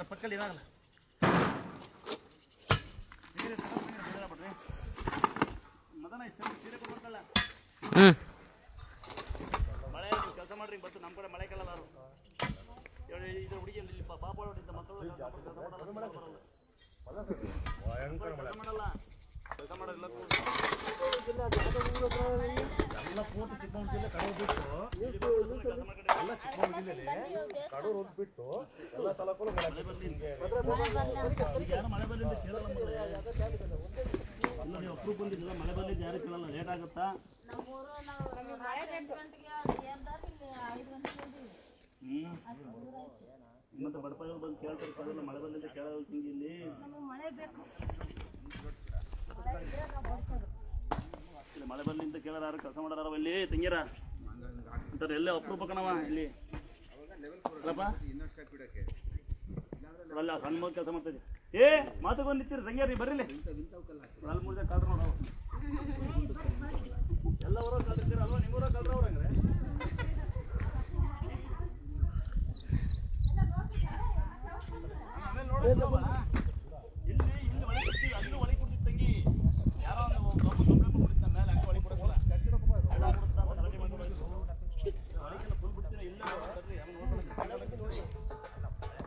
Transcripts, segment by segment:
ಪಕ್ಕಲ್ಲಿ ಏನಾಗಲ್ಲ ಮದನ ಇಷ್ಟ ಸೀರೆ ಕೊಡ್ಬೇಕಲ್ಲ ಮಳೆ ಕೆಲಸ ಮಾಡ್ರಿ ಬತ್ತು ನಮ್ಮ ಕಡೆ ಮಳೆ ಕೇಳಲ್ಲ ಇದು ಹುಡುಗಿ ಇಲ್ಲಿ ಪಾಪ ಹೊಡಿತ ಮಕ್ಕಳು ಮಾಡಲ್ಲ ಕೆಲಸ ಮಾಡೋದಿಲ್ಲ ಎಲ್ಲ ಪೂರ್ತಿ ಚಿಕ್ಕಮಗಳೂರು ಜಿಲ್ಲೆ ಕಡೂರು ಬಿಟ್ಟು ಎಲ್ಲ ಚಿಕ್ಕಮಗಳೂರು ಜಿಲ್ಲೆಯಲ್ಲಿ ಕಡೂರು ಬಿಟ್ಟು ಎಲ್ಲ ತಾಲೂಕಲ್ಲೂ ಮಳೆ ಬರಲಿಲ್ಲ ಕೇಳಲ್ಲ ಇಲ್ಲ ನೀವು ಅಪ್ರೂವ್ ಬಂದಿಲ್ಲ ಮಳೆ ಬರಲಿದ್ದು ಯಾರು ಕೇಳಲ್ಲ ಲೇಟ್ ಆಗುತ್ತಾ ಮತ್ತೆ ಬಡಪಾಯಿಗಳು ಬಂದು ಕೇಳ್ತಾರೆ ಕೇಳಲ್ಲ ಮಳೆ ಬರಲಿಲ್ಲ ಕೇಳಲ್ಲ ಹಿಂಗೆ ಇಲ್ಲಿ ಮಳೆ ಬರ್ಲಿಂದ ಕೇಳಾರ ಕೆಲಸ ಮಾಡಾರ ಇಲ್ಲಿ ತಂಗಿರ ಅಂತಾರೆ ಎಲ್ಲೇ ಅಪ್ರೂಪ ಕಣವ ಇಲ್ಲಿ ಅಲ್ಲ ಸಣ್ಣ ಮಗ ಕೆಲಸ ಮಾಡ್ತಾ ಏ ಮಾತು ಬಂದು ನಿಂತೀರಿ ತಂಗಿಯರಿ ಬರ್ರಿಲಿ ಅಲ್ಲಿ ಮುಗಿದ ಕಾಡ್ರ ನೋಡ ಎಲ್ಲ ಊರ ಕಲ್ತಿರ್ತೀರ ಅಲ್ವಾ ನಿಮ್ಮೂರ ಕಲ್ರ ಅವ್ರಂಗ್ರೆ ಆಮೇಲೆ ನೋಡ ಇಲ್ಲಿ ಒಳಗೆ ಕೊಡ್ತೀವಿ ಅಲ್ಲೂ ಒಳಗೆ ಕೊಡ್ತೀವಿ ತಂಗಿ ಯಾರೋ ಒಂದು ಕುಡಿತ ಮೇಲೆ ಹಂಗೆ ಒಳಗೆ ಕೊಡೋಲ್ಲ ಒಳಗೆಲ್ಲ ಫುಲ್ ಬಿಡ್ತೀರ ಇಲ್ಲ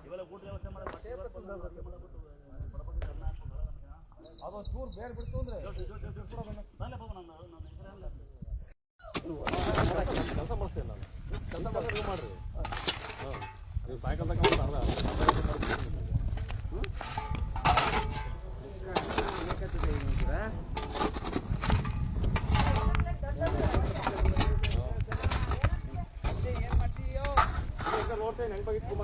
ಇವೆಲ್ಲ ಊಟ ವ್ಯವಸ್ಥೆ ಮಾಡೋದು ಅದೊಂದು ಚೂರು ಬೇರೆ ಬಿಡ್ತು ಅಂದ್ರೆ ಕೆಲಸ ಮಾಡ್ತೇನೆ ನಾನು ಕೆಲಸ ಮಾಡಿದ್ರೆ ಮಾಡ್ರಿ ನೀವು ಸಾಯಂಕಾಲ ತಗೊಂಡು ನೋಡ್ತೇನೆ ಹೆಂಗೆ ಬಗಿತ್ತು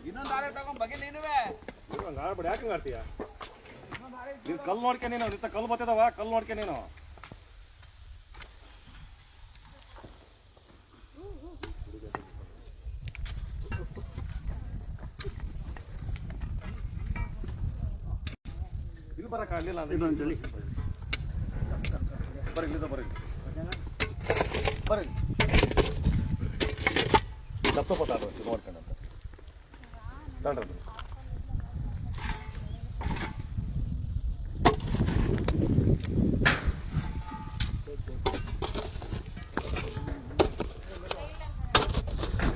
ಇನ್ನೊಂದು ದಾರಿ ತಗೊಂಡ್ ಬಗೆ ನೀನುವೆ ಆಡ್ಬೇಡ ಯಾಕೆ ಆಡ್ತೀಯ ನೀನು ಕಲ್ಲು ನೋಡ್ಕೆ ನೀನು ನಿಂತ ಕಲ್ಲು ಬರ್ತದವ ಕಲ್ಲು ನೋಡ್ಕೆ ನೀನು ಇದು ಬರಕ್ಕೆ ಆಗಲಿಲ್ಲ ಅಂತೇಳಿ ಬರ್ರಿ ಬರ್ರಿ ಬರ್ರಿ ತಪ್ಪು ನೋಡ್ಕೊಂಡು ತಗೊಂಡ್ರಿ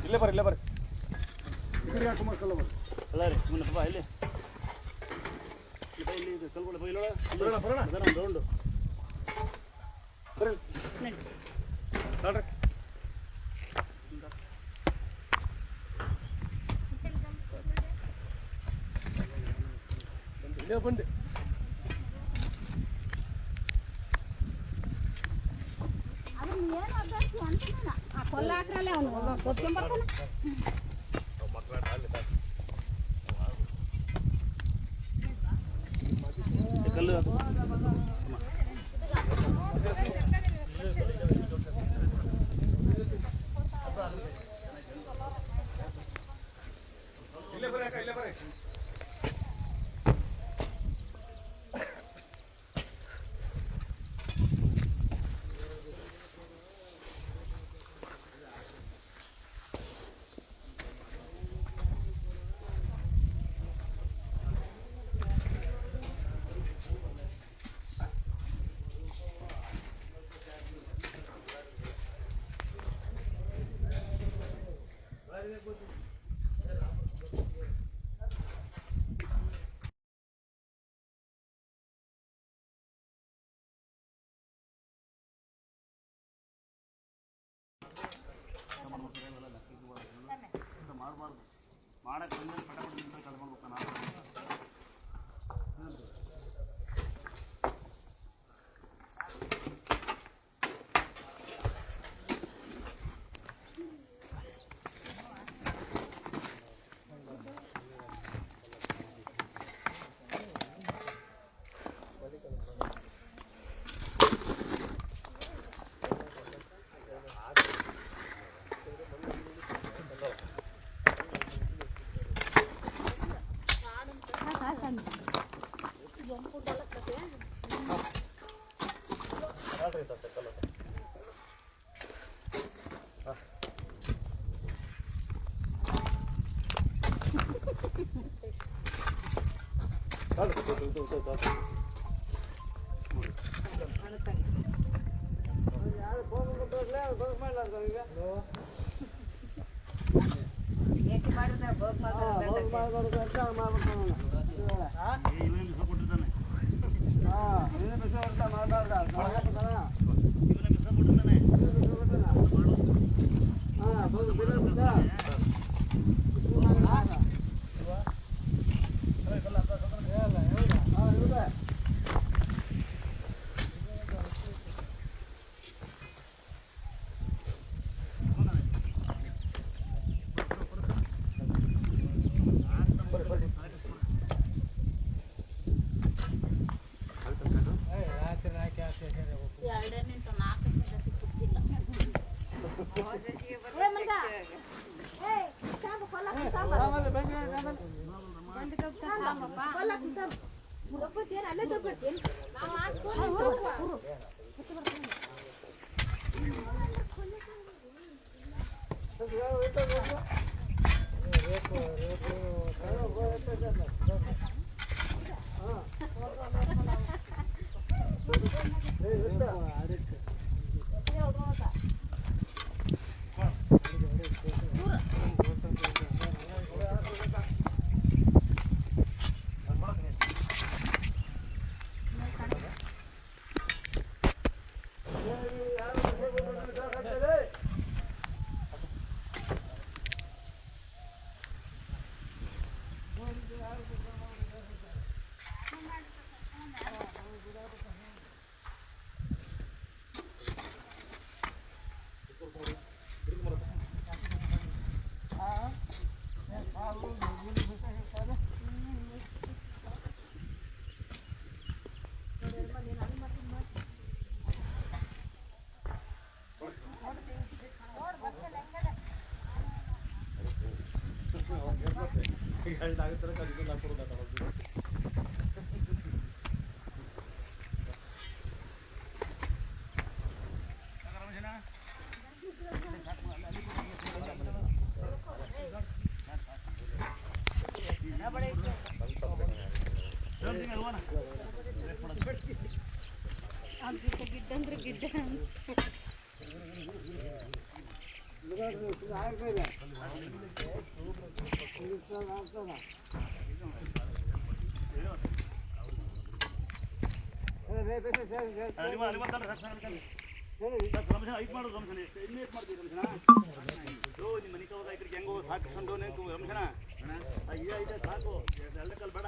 ಇಲ್ಲೇ ಬರ್ರಿ ಇಲ್ಲೇ ಬರ್ರಿ ಇಕಡೆ ಯಾಕೆ ಕಲ್ಲ ಬರ್ರಿ ಅಲ್ಲ ರೀ ಸುಮ್ಮನೆ ಬಾ ಇಲ್ಲಿ ಇಲ್ಲಿ ಕಲ್ಗಳು ಬೈಲೋಳ ಬರೋಣ ಬರೋಣ ಅದನ್ನ ಒಂದು ರೌಂಡು ಬರ್ರಿ ನೋಡ್ರಿ ಇಲ್ಲೇ ಬಂದೆ ಕೊಲ್ಲಾಕ್ರಲ್ಲೇ ಅವನು ಗೊತ್ಕೊಂಬರ್ತಾನೆ ಕಲ್ಲು ಅದು ಇಲ್ಲೇ ಬರೀ ಅಕ್ಕ ಇಲ್ಲೇ ಬರೀ ಮಾಡಬಾರ್ದು ಮಾಡಕ್ಕೆ ಬಂದ ಪಟ ಕಲ್ತ್ಕೊಂಡು ಗಿಡ್ಡ ಅಂದ್ರೆ ಗಿಡ್ಡ ಹೆಂಗೋ ಸಾಕು ರಮೇಶನ ಐದೇ ಸಾಕು ಎರಡು ಕಲ್ ಬೇಡ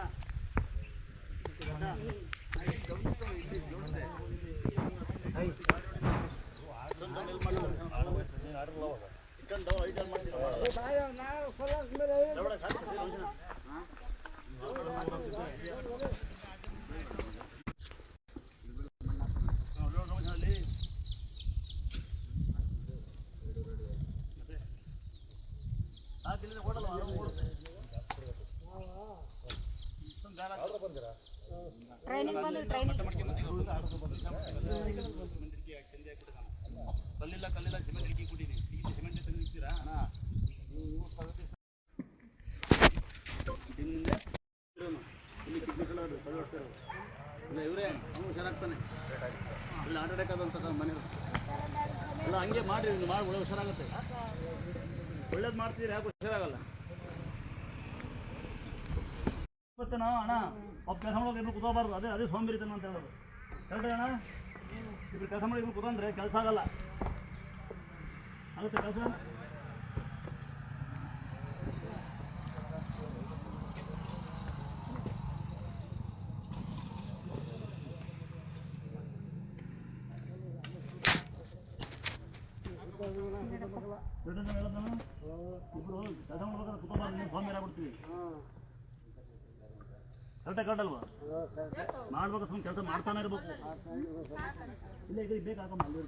ಟ್ರೈನಿಂಗ್ ಬಂದ್ರೆ ಟ್ರೈನಿಂಗ್ ಕಲ್ಲಿಲ್ಲ ಸಿಮೆಂಟ್ ಇಕ್ಕಿ ಕೊಟ್ಟಿನಿ ಸಿಮೆಂಟ್ ತಂದಿರ್ತೀರಾ ಇಲ್ಲಿ ಕಿಡ್ನಿ ಇಲ್ಲ ಇವರೇ ಅವನು ಹುಷಾರಾಗ್ತಾನೆ ಇಲ್ಲ ಹಾರ್ಟ್ ಅಟ್ಯಾಕ್ ಆದಂತ ಮನೆ ಎಲ್ಲ ಹಂಗೆ ಮಾಡಿ ಒಳ್ಳೆ ಹುಷಾರಾಗುತ್ತೆ ಒಳ್ಳೇದು ಮಾಡ್ತೀರಿ ಯಾಕೆ ಹುಷಾರಾಗಲ್ಲ ಮತ್ತೆ ನಾವು ಅಣ್ಣ ಒಬ್ಬ ಕೆಲಸ ಮಾಡೋದು ಇಬ್ಬರು ಕೂತ್ಕೋಬಾರ್ದು ಅದೇ ಸೋಂಬೇರಿತನ ಅಂತ ಹೇಳೋದು ಕರೆಕ್ಟ್ ಅಣ್ಣ ಇಬ್ಬರು ಕೆಲಸ ಮಾಡಿ ಇಬ್ಬರು ಕೂತ್ಕೊಂಡ್ರೆ ಕೆಲಸ ಆಗಲ್ಲ ಆಗುತ್ತೆ ಕೆಲಸ ಇಬ್ಬರು ಕೆಲಸ ಮಾಡ್ಬೇಕಾದ್ರೆ ಕೂತ್ಕೋಬಾರ್ದು ನೀವು ಸೋಂಬೇರಿ ಆಗ್ಬಿಡ್ತೀವಿ ಕರೆಕ್ಟಾಗಿ ಕರೆಕ್ಟಲ್ವಾ ಮಾಡ್ಬೇಕು ಸುಮ್ಮನೆ ಕೆಲಸ ಮಾಡ್ತಾನೆ ಇರ್ಬೇಕು ಇಲ್ಲ ಈಗ ಬೇಕಾಗಮ್ಮ ಅಲ್ಲಿ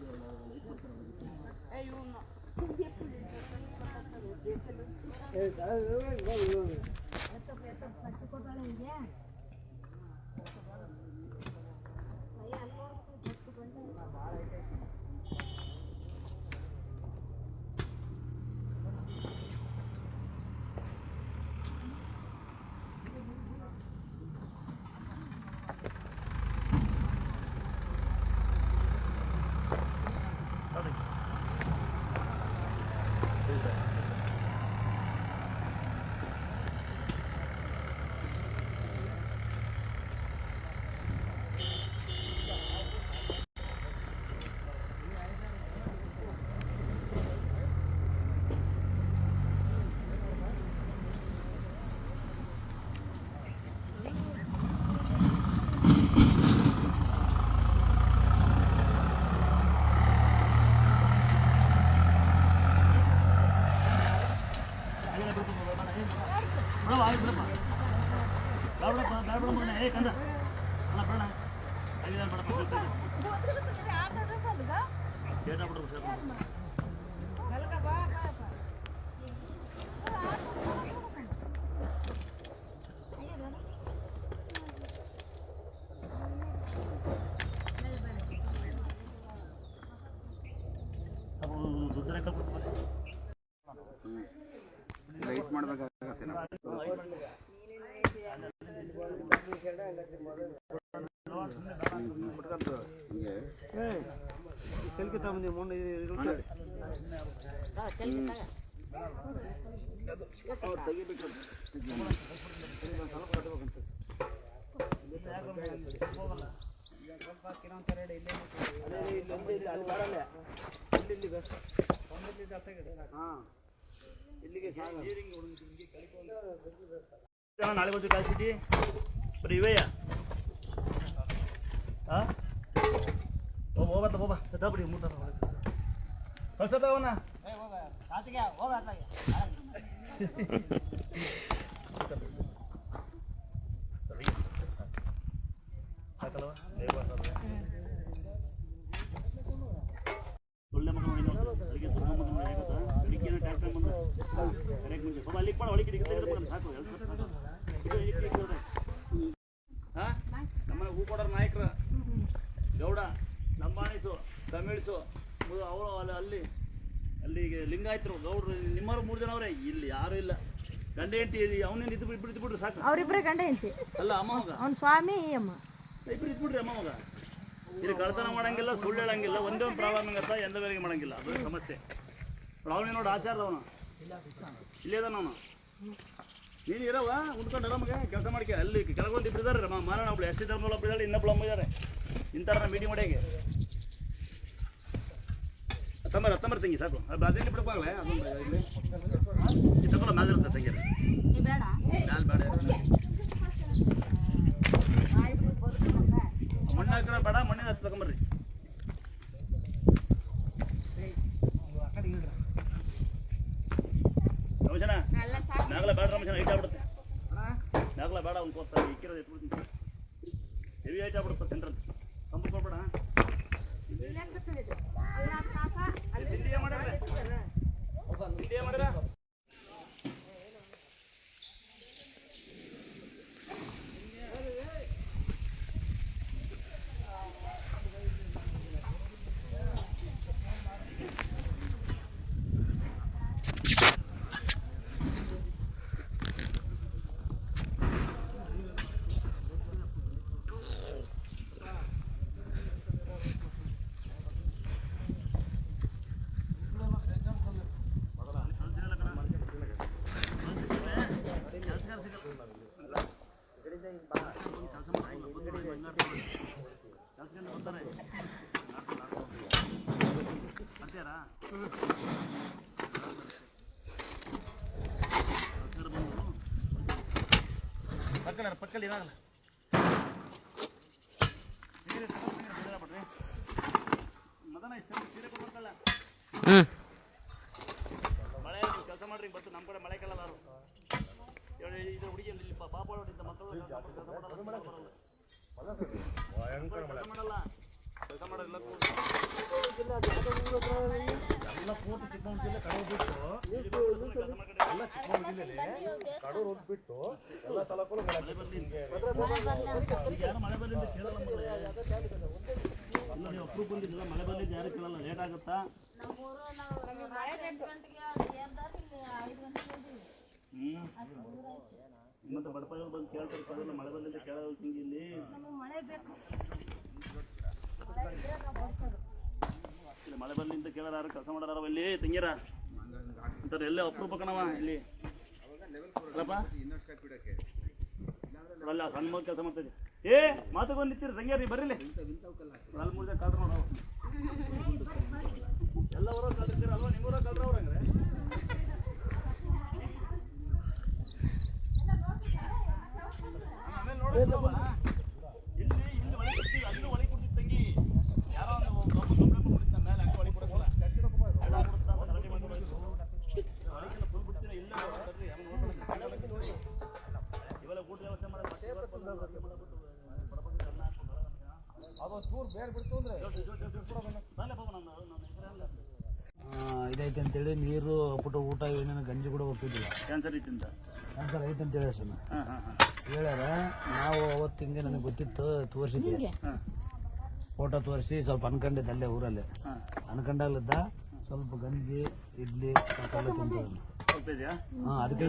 ಬಿಡವ ಬಿಡಪ್ಪ ಬೇಡ ಮಗನ ಏ ಕಂದ ಅಲ್ಲ ಬೇಡ ಆಗಿದ್ದಾನೆ ಬೇಡಪ್ಪ ಡೇಟಾ ಬಿಡ್ರಿ ಸರ್ ಲೈಟ್ ಮಾಡ್ಬೇಕಾಗತ್ತೆ ಸೆಲ್ಫಿ ತಗೊಂಡು ಮೊನ್ನೆ ನಾಳೆ ಬಂದು ಕಾಯಿಸಿಟಿ ಬರೀ ಇವೆಯಾ ಹಾಂ ಹೋಗತ್ತ ಹೋಗ ಬಿಡಿ ಮೂಟ ಕಳ್ಸತ್ತವನ ಸಾಕಲ್ವ ಒಳ್ಳೆ ಮಗ ನೋಡಿ ಅದಕ್ಕೆ ಬೆಳಿಗ್ಗೆ ಟ್ಯಾಕ್ಟರ್ ಬಂದು ಕರೆಕ್ಟ್ ಮುಂಚೆ ಬಾಬಾ ಅಲ್ಲಿಗೆ ಮಾಡ ಒಳಗೆ ಸಾಕು ಹಾಂ ನಮ್ಮನೆ ಹೂ ಕೊಡೋರು ನಾಯಕರು ಗೌಡ ಲಂಬಾಣಿಸು ತಮಿಳ್ಸು ಅವರು ಅಲ್ಲಿ ಅಲ್ಲಿಗೆ ಲಿಂಗಾಯತರು ಗೌಡ್ರು ನಿಮ್ಮವರು 3 ಜನ ಅವರೇ ಇಲ್ಲಿ ಯಾರು ಇಲ್ಲ ಗಂಡ ಹೆಂಡತಿ ಅವನೇನು ಇದ್ದು ಬಿಡ್ರಿ ಸಾಕು ಅವ್ರಿಬ್ರೆ ಗಂಡ ಹೆಂಡತಿ ಅಲ್ಲ ಅಮ್ಮ ಮಗ ಅವ್ನ ಸ್ವಾಮಿ ಅಮ್ಮ ಇಬ್ರು ಇದ್ಬಿಡ್ರಿ ಅಮ್ಮ ಮಗ ಇಲ್ಲಿ ಕಳ್ತನ ಮಾಡಂಗಿಲ್ಲ ಸುಳ್ಳು ಹೇಳಂಗಿಲ್ಲ ಒಂದೇ ಒಂದು ಪ್ರಾಬ್ಲಮ್ ಆಗತ್ತ ಎಂದ ಬೇರೆ ಮಾಡಂಗಿಲ್ಲ ಅದು ಸಮಸ್ಯೆ ಅವನೇ ನೋಡಿ ಆಚಾರದವನು ಇಲ್ಲೇ ಅದಾನ ಅವನು ನೀನು ಇರವ ಉಂದ್ಕೊಂಡು ನಮಗೆ ಕೆಲಸ ಮಾಡ್ಕೆ ಅಲ್ಲಿ ಕೆಳಗೊಂಡು ಇಬ್ಬರು ಇದ್ದಾರೆ ಮಾರಣ ಒಬ್ಳು ಎಸ್ ಸಿ ಧರ್ಮಗಳು ಒಬ್ಬರು ಇದ್ದಾರೆ ಇನ್ನೊಬ್ಳು ಅಮ್ಮ ಇದ್ದಾರೆ ಇಂಥವ್ರನ್ನ ಮೀಟಿಂಗ್ ಮಾಡಿಗೆ ಹತ್ತಂಬರ್ ತಂಗಿ ಸಾಕು ಅದೇನು ಬಿಡಕ್ಕಾಗಲ್ಲ ಅದೊಂದು ಇಲ್ಲಿ ತಗೊಳ್ಳೋ ಮ್ಯಾಲಿರುತ್ತೆ ತಂಗಿ ಮಣ್ಣು ಹಾಕೋಣ ಬೇಡ ಮಣ್ಣಿನ ಹತ್ತು ತಗೊಂಬರ್ರಿ ರಮಜನ ನಾಗಲ ಬೇಡ ರಮಜನ ಐಟ್ ಆಗ್ಬಿಡುತ್ತೆ ನಾಗಲ ಬೇಡ ಅವ್ನು ಕೊಡ್ತಾರೆ ಇಕ್ಕಿರೋದು ಎತ್ಬಿಡ್ತೀನಿ ಹೆವಿ ಐಟ್ ಆಗ್ಬಿಡುತ್ತೆ ಸೆಂಟ್ರಲ್ ಕಂಬ ಕೊಡ್ಬೇಡ ತಿಂಡಿಯ ಮಾಡಿರ ಪಕ್ಕಲ್ಲಿ ಇದಾಗಲ್ಲ ಮದನ ಇಷ್ಟ ಸೀರೆ ಕೊಡ್ಬೇಕಲ್ಲ ಮಳೆ ಕೆಲಸ ಮಾಡ್ರಿ ಬತ್ತು ನಮ್ಮ ಕಡೆ ಮಳೆ ಕೇಳಲ್ಲ ಇದು ಹುಡುಗಿ ಇಲ್ಲಿ ಪಾಪ ಹೊಡಿತ ಮಕ್ಕಳು ಮಾಡಲ್ಲ ಕೆಲಸ ಮಾಡಲ್ಲ ಎಲ್ಲ ಪೂರ್ತಿ ಚಿಕ್ಕಮಗಳೂರು ಜಿಲ್ಲೆ ಕಡೂರು ಬಿಟ್ಟು ಎಲ್ಲ ಚಿಕ್ಕಮಗಳೂರು ಜಿಲ್ಲೆಯಲ್ಲಿ ಕಡೂರು ಬಿಟ್ಟು ಎಲ್ಲ ತಾಲೂಕುಗಳು ಯಾರು ಮಳೆ ಬರಲಿ ಅಂತ ಕೇಳಲ್ಲ ನೀವು ಅಪ್ರೂವ್ ಬಂದಿದ್ದಿಲ್ಲ ಮಳೆ ಬರಲಿ ಯಾರು ಕೇಳಲ್ಲ ಲೇಟ್ ಆಗುತ್ತಾ ಮತ್ತೆ ಬಡಪಾಯಿಗಳು ಬಂದು ಕೇಳ್ತಾರೆ ಮಳೆ ಬರಲಿ ಅಂತ ಕೇಳೋದು ಇಲ್ಲಿ ಮಳೆ ಬರಲಿ ಅಂತ ಕೇಳಾರ ಕೆಲಸ ಮಾಡಾರ ಇಲ್ಲಿ ತಂಗಿರ ಅಂತಾರೆ ಎಲ್ಲೇ ಅಪ್ರೂಪ ಕಣವ ಇಲ್ಲಿ ಅಲ್ಲ ಸಣ್ಣ ಮಗ ಕೆಲಸ ಮಾಡ್ತಾ ಏ ಮಾತು ಬಂದು ನಿಂತಿರಿ ತಂಗಿಯರ್ ನೀವು ಬರ್ರಿಲಿ ಅಲ್ಲಿ ಮುರ್ದೆ ಕಳ್ರ ನೋಡ ಎಲ್ಲ ಊರ ಕಳ್ದಿರ್ತೀರ ಅಲ್ವಾ ನಿಮ್ಮೂರ ಕಳ್ರ ಅವ್ರಂಗ್ರೆ ಆಮೇಲೆ ನೋಡಿ ಇಲ್ಲಿ ಒಳಗೆ ಕೊಡ್ತೀವಿ ಅಲ್ಲೂ ಒಳಗೆ ಕೊಡ್ತೀವಿ ತಂಗಿ ಯಾರೋ ಒಂದು ಕಂಪ್ಲೇಂಟ್ ಕೊಡ್ತೀನಿ ಮೇಲೆ ಹಂಗೆ ಒಳಗೆ ಕೊಡೋಲ್ಲ ಫುಲ್ ಬಿಡ್ತೀರ ಇಲ್ಲ ಇದೈತೆ ಅಂತೇಳಿ ನೀರು ಪುಟ ಊಟ ಏನೇನು ಗಂಜಿ ಕೂಡ ಹೋಗ್ತಿದ್ದಿಲ್ಲ. ಕ್ಯಾನ್ಸರ್ ಐತಿಂತ ಕ್ಯಾನ್ಸರ್ ಐತೆ ಅಂತೇಳಿ ಸರ್ ಹಾಂ ಹಾಂ ಹಾಂ ಹೇಳ್ಯಾರ. ನಾವು ಅವತ್ತು ಹಿಂಗೆ ನನಗೆ ಗೊತ್ತಿತ್ತು, ತೋರಿಸಿದ್ದೆ, ಹಾಂ ಫೋಟೋ ತೋರಿಸಿ ಸ್ವಲ್ಪ ಅನ್ಕೊಂಡಿದ್ದೆ ಅಲ್ಲೇ ಊರಲ್ಲಿ. ಹಾಂ ಅನ್ಕೊಂಡಾಗ್ಲಿದ್ದ ಸ್ವಲ್ಪ ಗಂಜಿ ಇಡ್ಲಿ ಕಲ್ಲೆ ತಿಂತಿದ್ದಾನೆ. ಹೋಗ್ತಿದ್ಯಾ? ಹಾಂ ಅದಕ್ಕೆ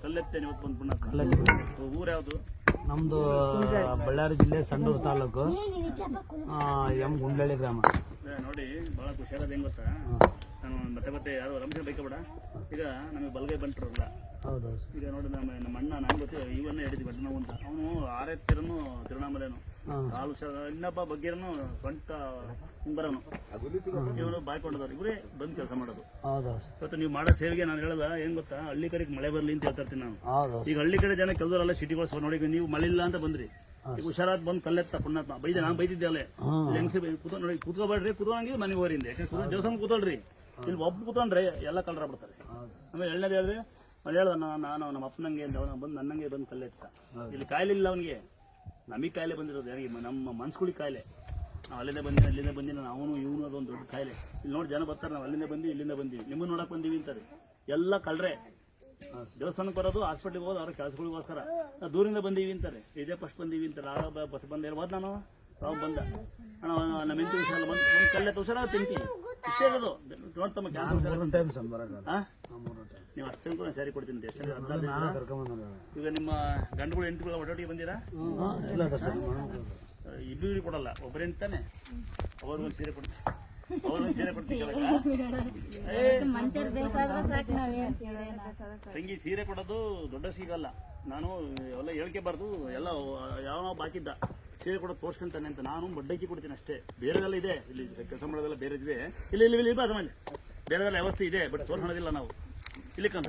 ಕಲ್ಲೆತ್ತೇನೆ ಇವತ್ತು ಬಂದು ಪುಣ್ಯ. ಕಲ್ಲೆ ಊರು ಯಾವುದು? ನಮ್ಮದು ಬಳ್ಳಾರಿ ಜಿಲ್ಲೆ ಸಂಡೂರು ತಾಲೂಕು, ಎಂ ಗುಂಡ್ಲಳ್ಳಿ ಗ್ರಾಮ. ನೋಡಿ ಭಾಳ ಖುಷಿಯಾಗದು ಹೆಂಗೆ ಗೊತ್ತಾ, ನಾನು ಮತ್ತೆ ಯಾರು ರಮೇಶ್ ಬೈಕಬೇಡ, ಈಗ ನಮಗೆ ಬಲಗೈ ಬಂಟ್ರಲ್ಲ, ಹೌದು ಈಗ ನೋಡಿ ನಮ್ಮ ಅಣ್ಣ ನಂಗೆ ಗೊತ್ತಿಲ್ಲ, ಇವನ್ನೇ ಹೇಳಿದ್ವಿ ಬಟ್ ನಾವು ಅಂತ, ಅವನು ಆರೈತಿರನು ತಿರುವಣ್ಣಾಮಲೆನು, ಕಾಲು ಇನ್ನೊಬ್ಬ ಬಗ್ಗೆರನು ಸ್ವಂತ ಬರೋನು, ಇವನು ಬಾಯ್ಕೊಂಡದವ್ರು, ಇವರೇ ಬಂದು ಕೆಲಸ ಮಾಡೋದು. ಹೌದು ಇವತ್ತು ನೀವು ಮಾಡೋ ಸೇವೆಗೆ ನಾನು ಹೇಳೋದ ಏನು ಗೊತ್ತಾ, ಹಳ್ಳಿ ಕಡೆಗೆ ಮಳೆ ಬರಲಿ ಅಂತ ಹೇಳ್ತಾ ಇರ್ತೀನಿ ನಾನು. ಹೌದು ಈಗ ಹಳ್ಳಿ ಕಡೆ ಜನ ಕೆಲವರೆಲ್ಲ ಸಿಟಿಗಳು ನೋಡಿ, ನೀವು ಮಳೆ ಇಲ್ಲ ಅಂತ ಬಂದ್ರಿ, ಈಗ ಹುಷಾರಾತ್ ಬಂದು ಕಲ್ಲೆತ್ತ ಪುಣ್ಯಾತ್ಮ ಬೈದೆ, ನಾನು ಬೈದಿದ್ದೆ ಅಲ್ಲೇ ಹೆಂಗ್ಸಿ ಕೂತ್ಕೊಂಡು ನೋಡಿ, ಕೂತ್ಕೋಬೇಡ್ರಿ, ಕೂತ್ಕೊಂಡಂಗೆ ಮನೆಗೆ ಹೋಗ್ರಿಂದ, ಯಾಕಂದ್ರೆ ದೇವಸ್ಥಾನ ಕೂತೋಳ್ರಿ, ಇಲ್ಲಿ ಒಬ್ಬ ಕೂತ್ಕೊಂಡ್ರೆ ಎಲ್ಲ ಕಳ್ರ ಬಿಡ್ತಾರೆ. ಆಮೇಲೆ ಎಣ್ಣೆದು ಹೇಳಿದ್ರೆ ಅವ್ನು ಹೇಳ್ದ, ನಾನು ನಮ್ಮ ಅಪ್ಪನಂಗೆ ಅಂತ ಅವನು ಬಂದು ನನ್ನಂಗೆ ಬಂದು ಕಲ್ಲೆತ್ತ. ಇಲ್ಲಿ ಕಾಯಿಲೆ ಇಲ್ಲ ಅವನಿಗೆ, ನಮಗೆ ಕಾಯಿಲೆ ಬಂದಿರೋದು ಯಾರಿಗೆ, ನಮ್ಮ ಮನ್ಸುಗಳಿಗೆ ಕಾಯಿಲೆ. ನಾವು ಅಲ್ಲಿಂದ ಬಂದಿನ ಅವನು ಇವನು ಅದೊಂದು ದೊಡ್ಡ ಕಾಯಿಲೆ. ಇಲ್ಲಿ ನೋಡಿ ಜನ ಬರ್ತಾರೆ, ನಾವು ಅಲ್ಲಿಂದ ಬಂದು ಇಲ್ಲಿಂದ ಬಂದೀವಿ, ನಿಮ್ಮನ್ನು ನೋಡಕ್ಕೆ ಬಂದೀವಿ ಅಂತಾರೆ, ಎಲ್ಲ ಕಳ್ರೆ. ದೇವಸ್ಥಾನಕ್ಕೆ ಬರೋದು, ಹಾಸ್ಪಿಟ್ಲಿಗೆ ಹೋಗೋದು, ಅವ್ರ ಕೆಲಸಗಳಿಗೋಸ್ಕರ. ನಾವು ದೂರಿಂದ ಬಂದೀವಿ ಅಂತಾರೆ, ಇದೇ ಫಸ್ಟ್ ಬಂದೀವಿ ಅಂತಾರೆ, ಆಗ ಫಸ್ಟ್ ಬಂದು ಹೇಳ್ಬೋದು ನಾನು ತಾವು ಬಂದ ಅಣ್ಣ ನಮ್ಮ ಇಂತಿ ಹುಷಾರ ಬಂದು ಒಂದು ಕಲ್ಲೆತ್ತ ಹುಷಾರ ತಿಂತೀವಿ, ಇಷ್ಟೇ ಇರೋದು. ನೋಡ್ತಮ್ಮ ಕ್ಯಾನ್ಸರ್ ಟೈಮ್ ಸರ್ ಬರೋಲ್ಲ. ಹಾಂ ನೀವು ಅಷ್ಟು ಕೂಡ ಸ್ಯಾರಿ ಕೊಡ್ತೀನಿ ಎಷ್ಟು 14 ಈಗ ನಿಮ್ಮ ಗಂಡುಗಳು ಹೆಂಡತಿಗಳು ಒಟ್ಟೊಟ್ಟಿಗೆ ಬಂದಿರಾ? ಇಲ್ಲ ಸರ್, ಇಬ್ಬರಿಗೆ ಕೊಡಲ್ಲ, ಒಬ್ಬರೇ ತಾನೆ, ಅವ್ರಿಗೊಂದು ಸೀರೆ ಕೊಡ್ತೀವಿ, ಅವ್ರಿಗೊಂದು ಸೀರೆ ಕೊಡ್ತೀವಿ. ತಂಗಿ ಸೀರೆ ಕೊಡೋದು ದೊಡ್ಡ ಸಿಗಲ್ಲ, ನಾನು ಎಲ್ಲ ಹೇಳ್ಕೆಬಾರ್ದು, ಎಲ್ಲ ಯಾವ ಬಾಕಿದ್ದ ಸೀರೆ ಕೊಡೋದು ತೋರ್ಸ್ಕೊಂತಾನೆ ಅಂತ ನಾನು ಬಡ್ಡಕ್ಕಿ ಕೊಡ್ತೀನಿ ಅಷ್ಟೇ. ಬೇರೆದೆಲ್ಲ ಇದೆ, ಇಲ್ಲಿ ಕೆಲಸ ಮಾಡೋದೆಲ್ಲ ಬೇರೆ ಇದೆ, ಇಲ್ಲಿ ಮೇಲೆ ಬೇರೆದೆಲ್ಲ ವ್ಯವಸ್ಥೆ ಇದೆ, ಬಟ್ ತೋರ್ಸೋದಿಲ್ಲ ನಾವು. ಇಲ್ಲಿ ಕಂತ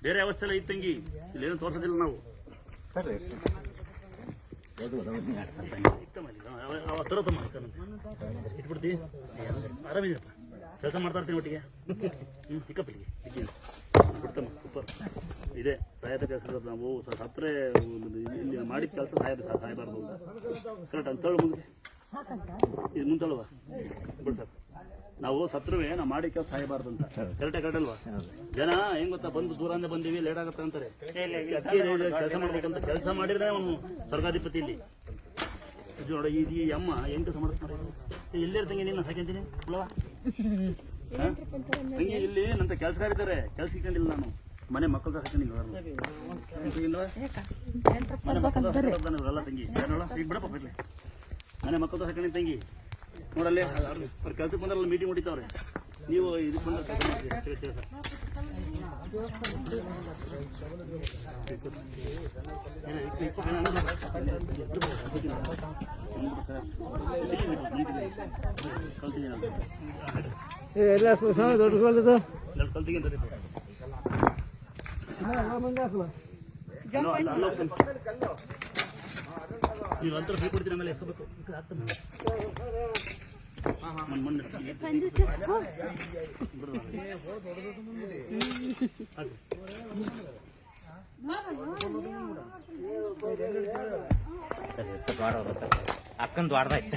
ಬೇರೆ ವ್ಯವಸ್ಥೆ ಎಲ್ಲ ಇತ್ತಂಗಿ, ಇಲ್ಲೇನು ತೋರ್ಸೋದಿಲ್ಲ ನಾವು. ಇಟ್ಬಿಡ್ತೀವಿ, ಆರಾಮಿದೆಯಪ್ಪ, ಕೆಲಸ ಮಾಡ್ತಾ ಇರ್ತೀನಿ ಒಟ್ಟಿಗೆ. ಚಿಕ್ಕಪ್ಪಳಿಗೆ ಬಿಡ್ತಮ್ಮ ಸೂಪರ್ ಇದೆ. ಸಾಯದ ಕೆಲಸ ನಾವು ಸತ್ತರೆ ಇಲ್ಲಿ ಮಾಡಿದ ಕೆಲಸ ಸಾಯಬಾರ್ದು ಕರೆಕ್ಟ್ ಅಂತೇಳಿ ಮುಂದೆ ಇದು ಮುಂತಲ್ವಾ ಬಿಡು ಸರ್, ನಾವು ಸತ್ರುವೆ ನಾವು ಮಾಡಿದ ಕೆಲಸ ಸಾಯಬಾರ್ದು ಅಂತ ಕರೆಕ್ಟ್ ಅಲ್ವಾ? ಜನ ಹೆಂಗ್ ಗೊತ್ತಾ, ಬಂದು ದೂರಿಂದ ಬಂದೀವಿ ಲೇಟ್ ಆಗುತ್ತೆ ಅಂತಾರೆ. ಕೆಲಸ ಮಾಡ್ಬೇಕಂತ, ಕೆಲಸ ಮಾಡಿದ್ರೆ ಅವನು ಸ್ವರ್ಗಾಧಿಪತಿ. ಇಲ್ಲಿ ನೋಡಿ ಈ ಅಮ್ಮ ಹೆಂಗ್ ಕೆಲಸ ಮಾಡ್ತಾರೆ, ಇಲ್ಲೇ ಇರ್ತಂಗೆ ನೀನು ಸಾಕಿಂತೀನಿ ಅಲ್ವಾ ತಂಗಿ? ಇಲ್ಲಿ ನಂತ ಕೆಲಸಗಾರ ಇದ್ದಾರೆ, ಕೆಲಸ ಇಟ್ಕೊಂಡಿಲ್ಲ ನಾನು, ಮನೆ ಮಕ್ಕಳು ಹಾಕೊಂಡಿಲ್ಲ, ಮನೆ ಮಕ್ಕಳು ಎಲ್ಲ ತಂಗಿ ನೋಡ, ಈಗ ಬಿಡಪ್ಪ ಬರ್ಲಿ, ಮನೆ ಮಕ್ಕಳು ಹಾಕೊಂಡಿದ್ದ ತಂಗಿ ನೋಡಲ್ಲಿ ಅವ್ರ ಕೆಲ್ಸಕ್ಕೆ ಬಂದ್ರಲ್ಲ ಮೀಟಿಂಗ್ ಹೊಡಿತಾವ್ರೆ, ನೀವು ಇದಕ್ಕೆ ಬಂದ್ರೆ ಕೆಲಸ ಮಾಡ್ತೀವಿ ಸರ್. ಎಲ್ಲ ದೊಡ್ಡ ಕಲ್ತಿಗೆ ನೀವು ಅಂತರ ಫ್ರೀ ಕೊಡ್ತೀರಿ, ಆಮೇಲೆ ಎಸ್ಕೋಬೇಕು ಅಕ್ಕನ್ ದ್ವಾಡ್ದಾಯ್ತು.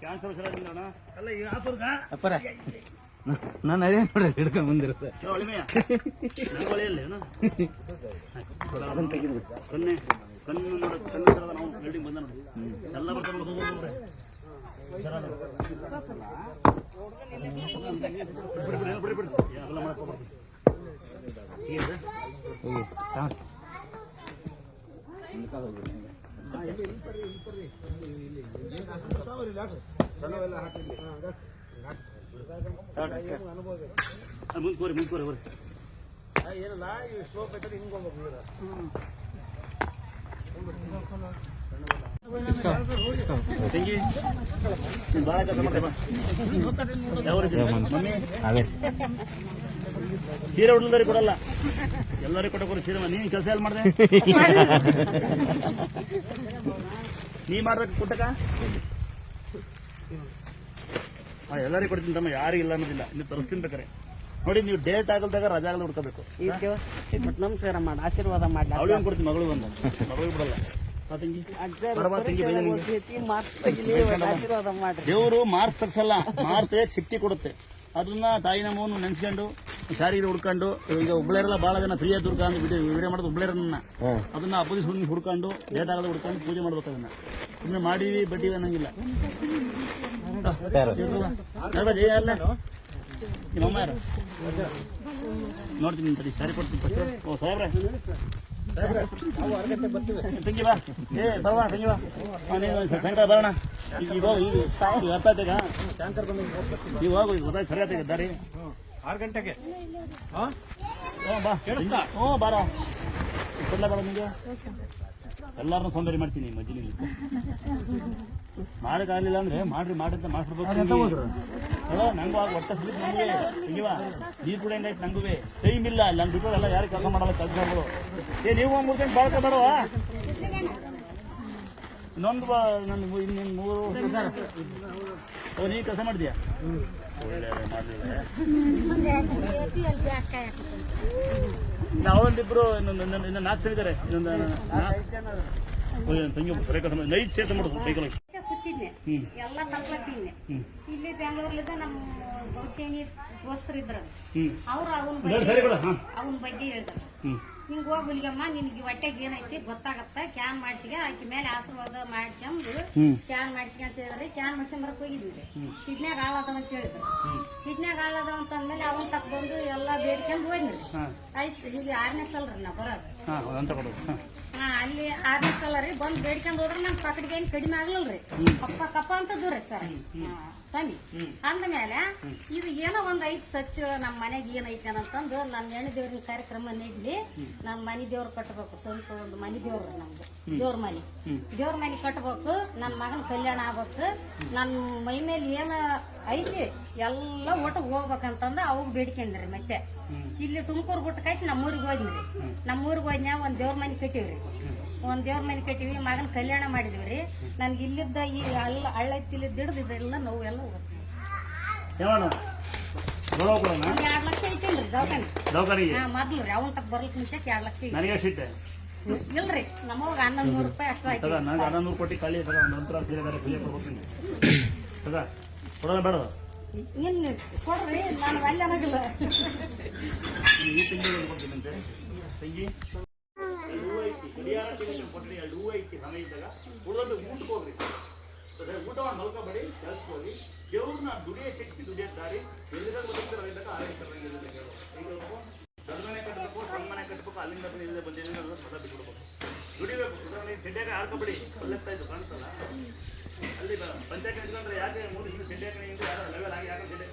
ಕ್ಯಾನ್ಸರ್ ಹುಷಾರಾಗಿಲ್ಲ ಅಲ್ಲ ಈಗ ಅಪ್ಪರ ನಾನು ಅದೇ ನೋಡ್ರಿ ಹಿಡ್ಕೊಂಡು ಬಂದಿರುತ್ತೆ. ಕಣ್ಣು ನೋಡ ಕಣ್ಣು ನಾವು ಬಿಲ್ಡಿಂಗ್ ಬಂದ ನೋಡಿ ಎಲ್ಲ ಬರ್ತಾರೆ ನೋಡ್ರಿ. ಎಲ್ಲ ಮಾಡ್ಕೊಬಾರ್ದು ಮುಂದ್ಕೋರಿ ಏನಲ್ಲ ಈ ಸ್ಲೋಪ್ ಐತಲ್ಲ ಹಿಂಗ್ ಹೋಗ್ಬೇಕು. ತಂಗಿ ಭಾಳ ಕೆಲಸ ಮಾಡ್ತೇವೆ. ಮಮ್ಮಿ ಸೀರೆ ಉಡ್ಲದವ್ರಿಗೆ ಕೊಡಲ್ಲ, ಎಲ್ಲರಿಗೂ ಕೊಟ್ಟಕೊಡಿ ಸೀರೆ. ನೀನು ಕೆಲಸ ಎಲ್ಲ ಮಾಡಿದೆ, ನೀ ಮಾಡ್ಬೇಕು ಕೊಟ್ಟಕ ಎಲ್ಲರಿಗೂ ಕೊಡ್ತೀನಿ ತಮ್ಮ, ಯಾರಿಗಿಲ್ಲ ಅನ್ನೋದಿಲ್ಲ. ಇಲ್ಲಿ ತರಿಸ್ತೀನಿ ಬೇಕಾರೆ ನೋಡಿ ನೀವು ಡೇಟ್ ಆಗಲ್ದಾಗ ರಜಾ ಆಗಲ್ಲ ಹುಡ್ಕೋಬೇಕು. ನಮಸ್ಕಾರ ಮಾಡಿ ಆಶೀರ್ವಾದ ಮಾಡಿ ಅವಳು ಏನು ಕೊಡ್ತೀನಿ ಮಗಳು ಬಂದ ಮಗಳು ಬಿಡಲ್ಲ. ತಂಗಿ ಆಶೀರ್ವಾದ ಮಾಡಿ. ದೇವರು ಮಾರ್ಕ್ಸ್ ತರ್ಸಲ್ಲ, ಮಾರ್ತೆ ಶಕ್ತಿ ಕೊಡುತ್ತೆ. ಅದನ್ನ ತಾಯಿ ನಮ್ಮವನ್ನು ನೆನ್ಸ್ಕೊಂಡು ಶಾರಿಗೆ ಹುಡ್ಕೊಂಡು ಈಗ ಹುಬ್ಳೇರೆಲ್ಲ ಬಹಳ ಜನ ಫ್ರೀ ದುರ್ಗ ಅಂತ ವಿಡಿಯೋ ಮಾಡೋದು ಹುಬ್ಳೇರನ್ನ ಅದನ್ನ ಅಪೋಸಿಟ್ ಹುಡ್ಕೊಂಡು ಡೇಟ್ ಆಗದ ಹುಡ್ಕೊಂಡು ಪೂಜೆ ಮಾಡ್ಬೇಕು. ಅದನ್ನ ಸುಮ್ಮನೆ ಮಾಡಿವಿ ಬಡ್ಡಿ ಅನ್ನಂಗಿಲ್ಲ. ನಿಮ್ಮಮ್ಮ ಯಾರು ನೋಡ್ತೀನಿ ಸರಿ ಸಾರಿ ಕೊಡ್ತೀನಿ. ಓ ಸಾಹೇಬ್ರೆ ತಂಗಿ ಬಾ, ಬರೋಣ ತಂಗಿ ಬಾ, ನೀನು ಸಾಯಂಕಾಲ ಬರೋಣ. ಈಗ ಹೋಗಿ ಈಗ ಅರ್ಥ ಆಯ್ತಾಗ ನೀವು ಹೋಗು, ಈಗ ಗೊತ್ತಾಯ್ತು ಸರಿ ಆಯ್ತಾಗ ದಾರಿ 6 ಗಂಟೆಗೆ ಬಾ. ಹ್ಞೂ ಬಾರ ಕೊಡ್ಲ ಬೇಡ ನಿಮಗೆ ಎಲ್ಲಾರನ್ನೂ ಸೌಂದರ್ಯ ಮಾಡ್ತೀನಿ ಮಜ್ಜಿನಲ್ಲಿ. ಮಾಡಕ್ಕಾಗಲಿಲ್ಲ ಅಂದ್ರೆ ಮಾಡ್ರಿ ಅಂತ ಮಾಡ್ಬಿಡ್ಬೇಕು. ನಂಗೂ ಆಗ ಒಟ್ಟ ಸಿಗುತ್ತೆ ನಂಗೆ ಹಿಂಗಿವಾ ನೀರು ಕೂಡ ಹೆಂಗಾಯ್ತು ನಂಗೂ ಟೈಮ್ ಇಲ್ಲ. ನನ್ನ ಬಿಟ್ಟು ಎಲ್ಲ ಯಾರು ಕೆಲಸ ಮಾಡಲ್ಲ ಕೆಲಸಗಳು. ನೀವು 3 ಗಂಟೆ ಬಾಳ್ಕ ಬೇಡವಾ? ಇನ್ನೊಂದು ನನ್ನ ಇನ್ನೊಂದು 3 ನೀ ಕೆಲಸ ಮಾಡಿದ್ಯಾ? ಒಳ್ಳೆ ಮಾಡಲಿಲ್ಲ. ನಾವೊಂದಿಬ್ರು ಇನ್ನೊಂದು 4 ಜನ ಇದ್ದಾರೆ. ತಂಗಿ ಸರಿ ಕೆಲಸ ಮಾಡಿ ನೈಟ್ ಸೇರ್ತ ಮಾಡೋದು ಕೈಗಳು ಸುತ್ತಿದ್ನೆ ಎಲ್ಲ ತಪ್ಲತ್ತಿದ್ನೆ. ಇಲ್ಲಿ ಬೆಂಗಳೂರ್ಲಿದ್ದ ನಮ್ಮ ಗೌಶೇನಿ ದೋಸ್ತರು ಇದ್ರ ಅವ್ರು ಅವನ ಬಗ್ಗೆ ಹೇಳಿದ್ರು. ಹಿಂಗ ಹೋಗ್ಲಿಗಮ್ಮ ನಿನ್ಗೆ ಹೊಟ್ಟೆಗೆ ಏನೈತಿ ಗೊತ್ತಾಗತ್ತ, ಕ್ಯಾನ್ ಮಾಡ್ಸಿಗೆ ಆಕಿ ಮೇಲೆ ಆಶೀರ್ವಾದ ಮಾಡ್ಕೊಂಡು ಕ್ಯಾನ್ ಮಾಡ್ಸಿಗೆ ಅಂತ ಹೇಳಿದ್ರಿ. ಕ್ಯಾನ್ ಮಾಡ್ಸ್ಕೊಂಬರಕ್ ಹೋಗಿದ್ವಿ. ಕಿಡ್ನ್ಯಾಗ ಹಾಳಾದವ ಅಂತ ಹೇಳಿದ್ರು. ಕಿಡ್ನ್ಯಾಗ ಹಾಳಾದವ ಅಂತ ಅಂದ್ಮೇಲೆ ಅವನ್ ತಕ್ ಬಂದು ಎಲ್ಲಾ ಬೇಡ್ಕೊಂಡು ಹೋದ್ರಿ. ಆಯ್ತು ಇಲ್ಲಿ 6ನೇ ಸಲ ರೀ ನಾ ಬರೋದು. ಅಲ್ಲಿ 6ನೇ ಸಲ ರೀ ಬಂದ್ ಬೇಡ್ಕೊಂಡ್ ಹೋದ್ರೆ ನಮ್ ಪಕಡಿಗೆ ಏನ್ ಕಡಿಮೆ ಆಗ್ಲಲ್ರಿ. ಕಪ್ಪ ಅಂತ ದೂರ ಸರ್ ಸನಿ ಅಂದ್ಮೇಲೆ ಇದು ಏನೋ ಒಂದ್ ಐತ್ ಸಚ್ಚು ನಮ್ ಮನೆಗೆ ಏನೈತೆ ಅಂತಂದು ನನ್ನ ಹೆಣ್ಣು ದೇವ್ರಿನ ಕಾರ್ಯಕ್ರಮ ನೀಡ್ಲಿ. ನಮ್ ಮನಿ ದೇವ್ರ ಕಟ್ಬೇಕು, ಸ್ವಂತ ಒಂದು ಮನಿ ದೇವ್ರ ನಮ್ದು ದೇವ್ರ ಮನಿ ಕಟ್ಬೇಕು. ನನ್ ಮಗನ್ ಕಲ್ಯಾಣ ಆಗ್ಬೇಕು. ನನ್ ಮೈ ಮೇಲೆ ಏನ ಐತಿ ಎಲ್ಲ ಒಟ್ಟು ಹೋಗ್ಬೇಕಂತಂದ ಅವಾಗ ಬೇಡ್ಕೊಂಡ್ರಿ. ಮತ್ತೆ ಇಲ್ಲಿ ತುಮಕೂರು ಬಿಟ್ಟು ಕಾಯಿಸಿ ನಮ್ಮೂರಿಗೆ ಹೋದ್ರಿ. ನಮ್ಮೂರಿಗೆ ಹೋದ್ನ್ಯಾ ಒಂದ್ ದೇವ್ರ ಮನಿ ಕಟ್ಟಿವ್ರಿ. ಒಂದ್ ದೇವ್ರ ಮನೆ ಕಟ್ಟಿವಿ, ಮಗನ ಕಲ್ಯಾಣ ಮಾಡಿದಿವ್ರಿ. ನನ್ಗೆ ಇಲ್ಲಿದ್ದ ಈ ಹಳ್ಳ ಹಿಡಿದು ಇದೆಲ್ಲ ನೋವು ಎಲ್ಲ ಹೋಗುತ್ತೆ. 2 ಲಕ್ಷ ಐತೇನ್ರಿ ದವಾಖಾನೆ ಮೊದ್ಲು ರೀ. ಅವನ್ ತಕ್ಕ ಬರ್ಲಿಕ್ಕೆ ಮುಂಚೆ 2 ಲಕ್ಷ ಇಲ್ರಿ. ನಮ್ಮವಾಗ 1100 ರೂಪಾಯಿ ಅಷ್ಟು ಆಯ್ತು. 1100 ಕೋಟಿ ಕಳಿ ನಂತರ ಬೇಡ ನಿನ್ ಕೊಡ್ರಿ, ನಾನು ಅಲ್ಲಿ ಅನ್ನೋದಿಲ್ಲ. ತಂಗಿ ಕೊಟ್ಟರೆ 2 ಹೂವು ಐತಿ ಸಮಯ ಇದ್ದಾಗ ಉಳಿದ ಊಟಕ್ಕೆ ಹೋಗ್ರಿ. ಊಟವನ್ನು ಮಲ್ಕೋಬೇಡಿ, ಕೆಲ್ಸಕ್ಕೆ ಹೋಗಿ. ದೇವ್ರನ್ನ ದುಡಿಯೋ ಶಕ್ತಿ ದುಡಿಯೋ ದಾರಿ ಎಲ್ಲಿದಾಗ ಬದುಕ್ತಾರ ಆರೋಗ್ಯ ಮನೆ ಕಟ್ಟಬೇಕು, ಸಣ್ಣ ಮನೆ ಕಟ್ಟಬೇಕು. ಅಲ್ಲಿಂದ ಇಲ್ಲದೆ ಬಂದಿದ್ದೀನಿ ಪದ ಬಿಟ್ಬಿಡ್ಬೇಕು. ದುಡಿಬೇಕು. ತಿಂಡಿಯಾಗ ಹಾಡ್ಕೊಬೇಡಿ. ಅಲ್ಲೆತ್ತಾ ಇದ್ದು ಕಾಣಿಸ್ತಲ್ಲ ಅಲ್ಲಿ ಪಂಚಾಯತ್ ಇಟ್ಕೊಂಡ್ರೆ ಯಾಕೆ 3 ದಿನ ತಿಂಡಿಯಾಕ ಹಿಂಗೆ ಯಾರು ಲೆವೆಲ್ ಆಗಿ ಯಾಕೆ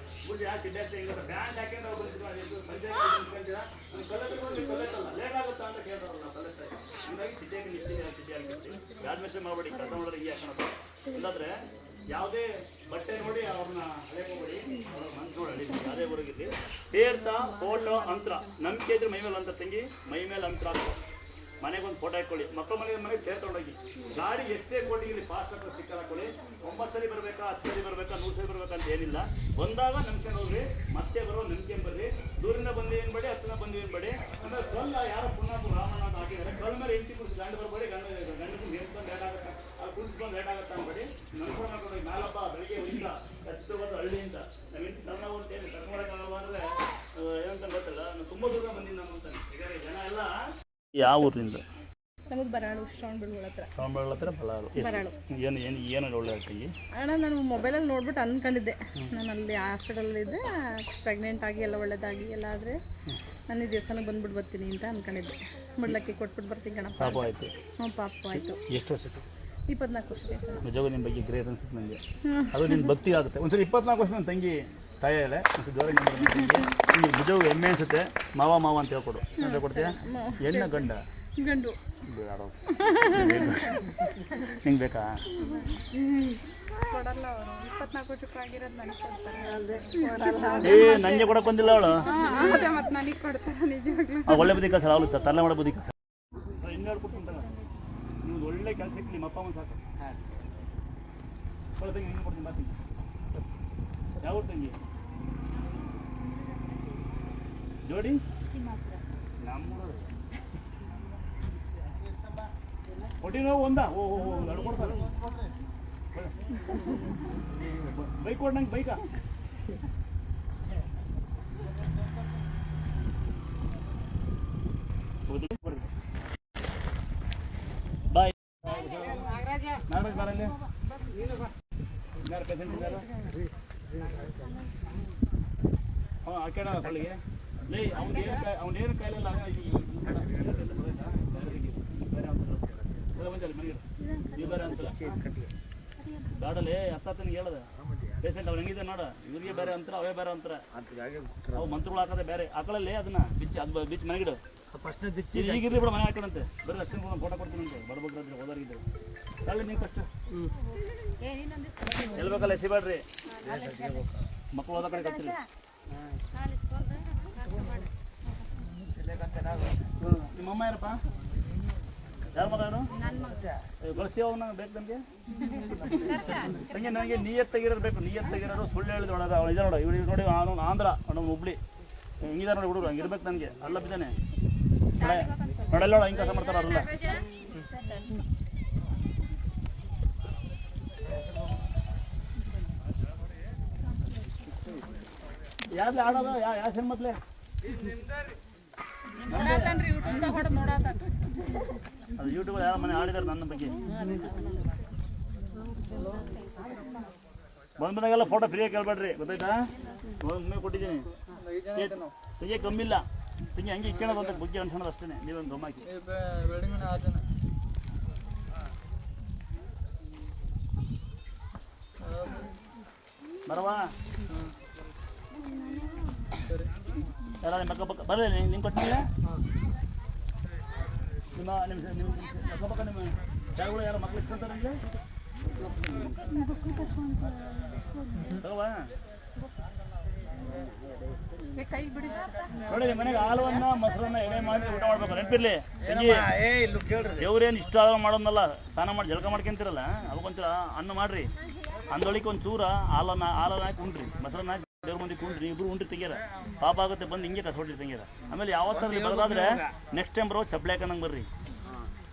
ಮೂರು ಯಾಕೆ ತಿಂಡಿಯಾಕ ಹಿಂಗೆ ಬ್ಯಾಂಕ್ ಹಾಕೊಂಡು ಅವ್ರು ಬಂದಿದ್ರು. ಪಂಚಾಯತ್ ಕಲ್ಲೆತ್ತಲ್ಲ ಲೇಟ್ ಆಗುತ್ತಾ ಅಂತ ಕೇಳ್ತಾರಲ್ಲ ಕಲ್ಲೆತ್ತ. ಹೀಗಾಗಿ ತಿಂಡಿಯಾಗ ತಿಂಡಿ ಆಗ್ತಿರ್ತೀವಿ. ಯಾವ್ದು ಮಾಡಬೇಡಿ, ಕೆಲಸ ಮಾಡಿದ್ರೆ ಈ ಹಾಕೋಣ. ಇಲ್ಲಾಂದ್ರೆ ಯಾವುದೇ ಬಟ್ಟೆ ನೋಡಿ ಅವ್ರನ್ನ ಹಳೆಕೋಬೇಡಿ. ಅವ್ರ ಮನ್ಸು ನೋಡಿ ಹಳಿ ಯಾವುದೇ ಹೊರಗಿರ್ಲಿ. ತೀರ್ಥ ಫೋಟೋ ಅಂತರ ನಂಬಿಕೆ ಇದ್ರೆ ಮೈ ಮೇಲೆ ಅಂತ ತಂಗಿ ಮೈ ಮೇಲೆ ಅಂತರ ಹಾಕೋ. ಮನೆಗೊಂದು ಫೋಟೋ ಹಾಕೊಳ್ಳಿ. ಮನೆಗೆ ಸೇರ್ ತೊಗೊಂಡೋಗಿ. ಗಾಡಿ ಎಷ್ಟೇ ಕೋಟಿ ಇಲ್ಲಿ ಪಾಸ್ ಹಾಕೋ ಸ್ಟಿಕ್ಕರ್ ಹಾಕೊಳ್ಳಿ. 9 ಸರಿ ಬರ್ಬೇಕಾ, 10 ಸರಿ ಬರ್ಬೇಕಾ, 100 ಸರಿ ಬರ್ಬೇಕಾ ಅಂತ ಏನಿಲ್ಲ. ಬಂದಾಗ ನಂಬ್ಕೊಂಡು ಹೋಗ್ರಿ, ಮತ್ತೆ ಬರೋ ನಂಬಿಕೆ ಬರ್ರಿ. ದೂರಿಂದ ಬಂದು ಏನ್ ಬೇಡಿ, ಹತ್ತಿರ ಬಂದು ಏನ್ ಬೇಡಿ. ಆಮೇಲೆ ಕಲ್ಲ ಯಾರೋ ಪುನಃ ರಾಮಣ್ಣ ಅಂತ ಹಾಕಿದ್ದಾರೆ. ಕಲ್ ಮೇಲೆ ಎಂಟಿ ಕುಡಿಸಿ ಗಂಡು ಬರ್ಬೇಡಿ. ಗಂಡಸಿಗೆ ಹೇಳ್ಕೊಂಡು ಲೇಟ್ ಆಗುತ್ತೆ, ಅದು ಕುಡಿಸ್ಕೊಂಡು ಲೇಟ್ ಆಗುತ್ತೆ ಅನ್ಬೇಡಿ. ನಂಬ್ಕೊಂಡು ಹಾಕೊಂಡು ನಾಳಪ್ಪ ಬೆಳಿಗ್ಗೆ ಹೋಗಿಲ್ಲ ಹಚ್ಚಿಟ್ಟು ಹಳ್ಳಿ ಅಂತ ನಾವು ಎಂಟು ಕರ್ನಾಟಕ ಅಂತ ಹೇಳಿ ಕರ್ನಾಟಕ ಅಂದ್ರೆ ಏನಂತ ಗೊತ್ತಿಲ್ಲ. ನಾನು ತುಂಬ ದೂರ ಬಂದಿದ್ದು ನಾನು ಅಂತಾನೆ. ಹೀಗಾಗಿ ಜನ ಎಲ್ಲ ಯಾವ ಊರಿನಿಂದ? ನಮಗೆ ಬರಾಳು ಶ್ರವಣಬೆಳಗೊಳ ಹತ್ರ. ಶ್ರವಣಬೆಳಗೊಳ ಹತ್ರ ಬರಾಳು. ಏನು ಒಳ್ಳೆ ಆಗ್ತೀವಿ ಅಣ್ಣ ನಾನು ಮೊಬೈಲಲ್ಲಿ ನೋಡ್ಬಿಟ್ಟು ಅನ್ಕೊಂಡಿದ್ದೆ. ನಾನು ಅಲ್ಲಿ ಹಾಸ್ಪಿಟಲಲ್ಲಿದ್ದೆ, ಪ್ರೆಗ್ನೆಂಟ್ ಆಗಿ ಎಲ್ಲ ಒಳ್ಳೇದಾಗಿ ಎಲ್ಲ ಆದರೆ ನಾನು ಈ ದೇವಸ್ಥಾನಕ್ಕೆ ಬಂದ್ಬಿಟ್ಟು ಬರ್ತೀನಿ ಅಂತ ಅನ್ಕೊಂಡಿದ್ದೆ. ಮುಡ್ಲಕ್ಕಿ ಕೊಟ್ಬಿಟ್ಟು ಬರ್ತೀನಿ ಗಣಪ. ಪಾಪ ಆಯಿತು. ಹ್ಞೂ ಪಾಪ ಆಯಿತು. ಎಷ್ಟು ವರ್ಷಕ್ಕೆ? 24 ವರ್ಷ. ನಿಜವಾಗ ನಿಮ್ಮ ಬಗ್ಗೆ ಗ್ರೇಟ್ ಅನ್ಸುತ್ತೆ ನನಗೆ. ಅದು ನಿನ್ನ ಭಕ್ತಿ ಆಗುತ್ತೆ. ಒಂದ್ಸರಿ 24 ವರ್ಷ ನನ್ನ ತಂಗಿ ತಾಯಿ ಹೇಳೆ ಒಂದು ಜೋರ ನಿಜವಾಗ ಹೆಮ್ಮೆ ಅನ್ಸುತ್ತೆ. ಮಾವ ಅಂತ ಹೇಳ್ಕೊಡು. ಅಂತ ಕೊಡ್ತೀಯಾ? ಹೆಣ್ಣ ಗಂಡ? ಗಂಡು. ಬೇಡ ನಿಂಗೆ ಬೇಕಾ? ಕೊಡಲ್ಲ ಅವರು. 24 ವರ್ಷಕ್ಕೆ ಆಗಿರೋದು ನನಗೆ ಕೊಡ್ತಾರೆ. ನನಗೆ ಕೊಡಕ್ಕೆ ಬಂದಿಲ್ಲ ಅವಳು. ಮತ್ತೆ ನನಗೆ ಕೊಡ್ತಾರೆ ನಿಜವಾಗ್ಲೂ. ಒಳ್ಳೆ ಬುದ್ಧಿ ಕಸ ಅವಳು ತರಲೆ ಮಾಡೋ ಬುದ್ಧಿ ಕಸ. ಇನ್ನೂ ಕೊಡ್ತೀನಿ ನೀವು ಒಳ್ಳೆ ಕೆಲಸ ಸಿಕ್ಕಲಿ. ನಿಮ್ಮ ಅಪ್ಪ ಅಮ್ಮ ಸಾಕು. ತಂಗಿ ನೀನು ಕೊಡ್ತೀನಿ ಬರ್ತೀನಿ. ಯಾವ ತಂಗಿ? ಜೋಡಿ ನಮ್ಮೂರು ಕೊಟ್ಟಿನ ಒಂದ ಓ ನಡ್ಕೊಡ್ತಾರೆ ಬೈಕ್ ಕೊಡ್ ನಂಗೆ ಬೈಕಾ ಬಾಯ್ ನಾಗರಾಜ್ ಬರಲ್ಲ ಯಾರು ಪೇಷಂಟ್ ಇದ್ದಾರ ಹಾಕ್ಯಾಣ ಸೊಳ್ಳಿಗೆ ಲೇ ಅವ್ನೇನು ಕಾಯಿಲೆಲ್ಲ ಬೇರೆ ಅಂತಲ್ಲ ಮನೆಗೆ ನೀವು ಬೇರೆ ಅಂತಲ್ಲ ಗಾಡಲ್ಲಿ ಹತ್ತನಿಗೆ ಹೇಳದ ಪೇಷಂಟ್ ಅವ್ನು ಹೆಂಗಿದೆ ನೋಡ ಇವ್ರಿಗೆ ಬೇರೆ ಅಂತಾರ ಅವೇ ಬೇರೆ ಅಂತಾರ ಅವು ಮಂತ್ರಗಳು ಹಾಕದೆ ಬೇರೆ ಹಾಕೊಳ್ಳಲ್ಲಿ ಅದನ್ನ ಬಿಚ್ಚಿ ಅದು ಬಿಚ್ಚಿ ಮನೆಗಿಡು ಈಗಿರ್ಲಿ ಬಿಡ ಮನೆ ಹಾಕೋಣಂತೆ ಬರೀ ಅಷ್ಟೇ ಫೋಟೋ ಕೊಡ್ತೀನಂತೆ ಬಡಬಗ್ರಾದ್ರೆ ಹೋದಾರಿದ್ರು ಅಲ್ಲಿ ನೀವು ಕಷ್ಟ ಹೇಳ್ಬೇಕಲ್ಲ ಎಸಿಬೇಡ್ರಿ ಮಕ್ಕಳು ಹೋದ ಕಡೆ ಕಚ್ಚಿರಿ ನಿಮ್ಮಮ್ಮ ಯಾರಪ್ಪ ಯಾರು ಮಗ ಯಾರು ಬಳಸ್ತೀವ ಅವನ್ನ ಬೇಕು ನನಗೆ ಹಂಗೆ ನನಗೆ ನಿಯತ್ತಾಗಿರೋದು ಬೇಕು ನಿಯತ್ತಾಗಿರೋರು ಸುಳ್ಳು ಹೇಳಿದ್ರು ನೋಡೋದು ಅವಳು ಇದೆ ನೋಡು ಇವ್ರು ನೋಡಿ ಅವನು ಆಂಧ್ರ ಅವನು ಹುಬ್ಳಿ ಹಿಂಗಿದೆ ನೋಡಿ ಹುಡುಗರು ಹಂಗಿರ್ಬೇಕು ನನಗೆ ಅಲ್ಲ ಬಿದ್ದಾನೆ ನೋಡಲ್ಲ ನೋಡ ಹಿಂಗೆ ಕೆಲಸ ಮಾಡ್ತಾರ ಅವ್ರಲ್ಲ ಯಾವ್ದು ಆಡೋದು ಯಾವ ಸಿನಿಮತ್ಲೆ ಅದು ಯೂಟ್ಯೂಬ್ ಯಾರ ಮನೆ ಆಡಿದಾರೆ ನನ್ನ ಬಗ್ಗೆ ಬಂದಾಗೆಲ್ಲ ಫೋಟೋ ಫ್ರೀಯಾಗಿ ಕೇಳ್ಬೇಡ್ರಿ ಗೊತ್ತಾಯ್ತಾ ಒಮ್ಮೆ ಕೊಟ್ಟಿದ್ದೀನಿ ತೆಗಿಯಕ್ಕೆ ಕಮ್ಮಿಲ್ಲ ತೆಗಿ ಹಂಗೆ ಇಕ್ಕೋದು ಅಂತ ಬಗ್ಗೆ ಅನ್ಸೋದು ಅಷ್ಟೇ ನೀವೊಂದು ಗಮ್ಮ ಹಾಕಿ ಬರವಾ ಯಾರ ನಿಮ್ಮ ಪಕ್ಕ ಬರಲಿ ನಿಮ್ಗೆ ಕೊಟ್ಟಿಲ್ಲ ನಿಮ್ಮ ಅಕ್ಕಪಕ್ಕ ನಿಮ್ಮ ಜಾಗಗಳು ಯಾರೋ ಮಕ್ಳು ಇಟ್ಕೊಂತಾರೆ ನಿಮಗೆ ತಗೋವಾ ನೋಡಿ ಮನೆಗೆ ಹಾಲುವನ್ನ ಮೊಸರನ್ನ ಎಡೆ ಮಾಡಿ ಊಟ ಮಾಡ್ಬೇಕು ನೆನಪಿರ್ಲಿ ದೇವ್ರೇನು ಇಷ್ಟ ಆಗ ಮಾಡೋದಲ್ಲ ಸ್ನಾನ ಮಾಡಿ ಜಳಕ ಮಾಡ್ಕೊಂತೀರಲ್ಲ ಅದಕ್ಕೊಂಚೂರ ಅನ್ನ ಮಾಡ್ರಿ ಅಂದೊಳಿಗೆ ಒಂದು ಚೂರ ಹಾಲನ್ನ ಹಾಕಿ ಉಂಡ್ರಿ ಮೊಸರನ್ನ ಹಾಕಿ ದೇವ್ರ ಮಂದಿ ಕುಂಡ್ರಿ ಇಬ್ರು ಉಂಡ್ರಿ ತೆಗಿಯಾರ ಪಾಪ ಆಗುತ್ತೆ ಬಂದು ಹಿಂಗೆ ಕಸೋಡ್ರಿ ತೆಗಿಯಾರ ಆಮೇಲೆ ಯಾವತ್ತಾದ್ರೂ ಬರೋದಾದ್ರೆ ನೆಕ್ಸ್ಟ್ ಟೈಮ್ ಬರೋ ಚಪ್ಪಲಿ ಹಾಕಂದಂಗೆ ಬರ್ರಿ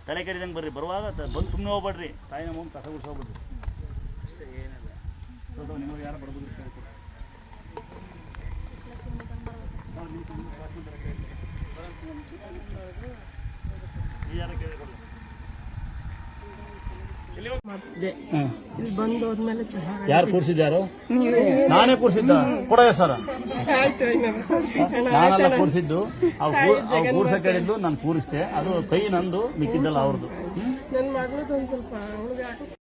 ತಲೆ ಕೆರಿದಂಗೆ ಬರ್ರಿ ಬರುವಾಗ ಬಂದು ಸುಮ್ಮನೆ ಹೋಗ್ಬೇಡ್ರಿ ತಾಯಿ ನಮ್ಮ ಕಸ ಗುಡ್ಸಿ ಹೋಗ್ಬಿಡ್ರಿ ನಿಮಗೆ ಯಾರು ಬರ್ಬೋದು ಇಲ್ಲಿ ಬಂದೋದ್ಮೇಲೆ ಯಾರು ಕೂರಿಸಿದ್ಯಾರು ನಾನೇ ಕೂರಿಸಿದ್ದ ಕೊಡ ಸರ ನಾನೆಲ್ಲ ಕೂರಿಸಿದ್ದು ಅವ್ರು ಕೂರ್ಸಕ್ಕೆ ಹೇಳಿದ್ದು ನಾನು ಕೂರಿಸ್ದೆ ಅದು ಕೈ ನಂದು ಮಿಕ್ಕಿದ್ದಲ್ಲ ಅವ್ರದ್ದು ನನ್ನ ಮಗಳದ್ದು ಒಂದು ಸ್ವಲ್ಪ